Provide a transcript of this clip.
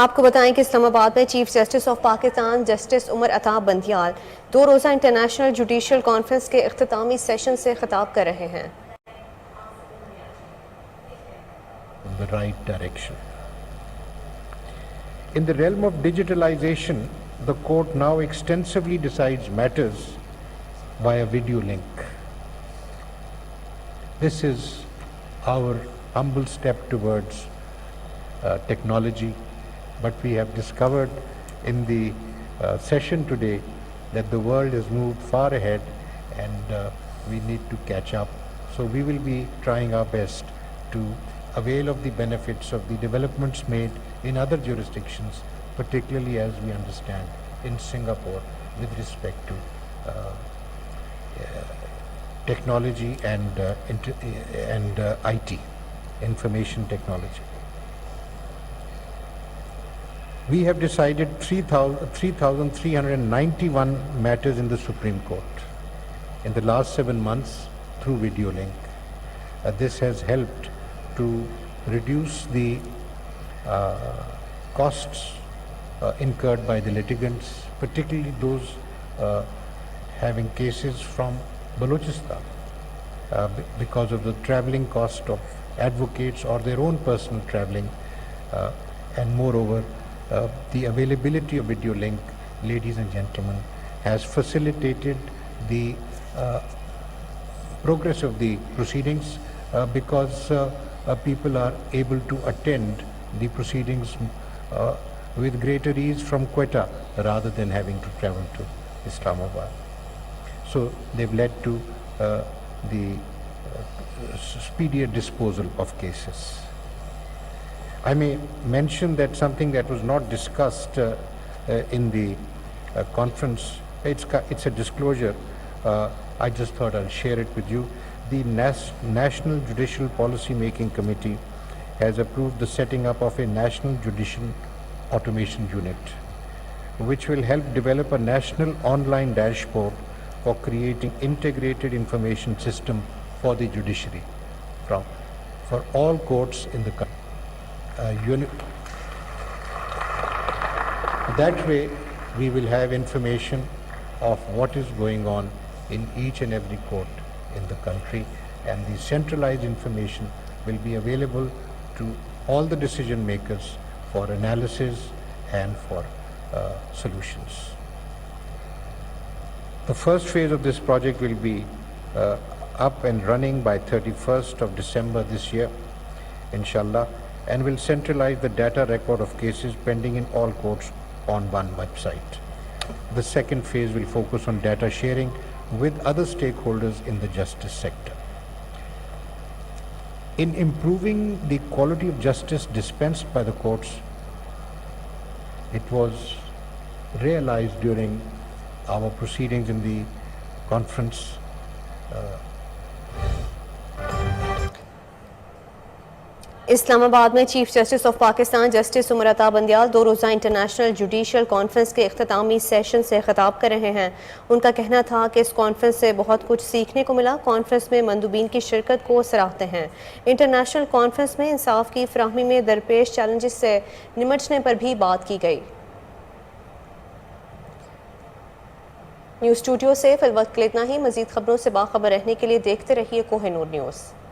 आपको बताएं कि इस्लामाबाद में chief justice of Pakistan justice उमरअतां Bandial 2 रोज़ा इंटरनेशनल जुडिशल कॉन्फ्रेंस के इख्तितामी सेशन से खिताब कर रहे हैं। The right direction. In the realm of digitalization, the court now extensively decides matters via video link. This is our humble step towards technology, but we have discovered in the session today that the world has moved far ahead and we need to catch up. So we will be trying our best to avail of the benefits of the developments made in other jurisdictions, particularly as we understand in Singapore with respect to technology and IT, information technology. We have decided 3,391 matters in the Supreme Court in the last 7 months through video link. This has helped to reduce the costs incurred by the litigants, particularly those having cases from Balochistan, because of the travelling cost of advocates or their own personal travelling, and moreover the availability of video link, ladies and gentlemen, has facilitated the progress of the proceedings, because people are able to attend the proceedings with greater ease from Quetta rather than having to travel to Islamabad. So they've led to the speedier disposal of cases. I may mention that something that was not discussed in the conference, it's a disclosure, I just thought I'll share it with you. The National Judicial Policy Making Committee has approved the setting up of a National Judicial Automation Unit, which will help develop a national online dashboard for creating integrated information system for the judiciary for all courts in the country. That way we will have information of what is going on in each and every court in the country, and the centralized information will be available to all the decision makers for analysis and for solutions. The first phase of this project will be up and running by 31st of December this year, inshallah, and will centralize the data record of cases pending in all courts on one website. The second phase will focus on data sharing with other stakeholders in the justice sector. In improving the quality of justice dispensed by the courts, it was realized during our proceedings in the conference Islamabad में chief justice of Pakistan justice उमरअतां Bandial 2 रोज़ा international judicial conference के इख्तितामी session से खिताब कर रहे हैं। उनका कहना था कि इस कॉन्फ्रेंस से बहुत कुछ सीखने को मिला। कॉन्फ्रेंस में मंदूबीन की शिरकत को सराहते हैं। इंटरनेशनल कॉन्फ्रेंस में इंसाफ की फराहमी में दरपेश चैलेंजेस से निमटने पर भी बात की गई। न्यूज़ स्टूडियो से फिलवक्त के लिए इतना ही। मज़ीद खबरों से बाखबर रहने के लिए देखते रहिए कोहिनूर न्यूज़।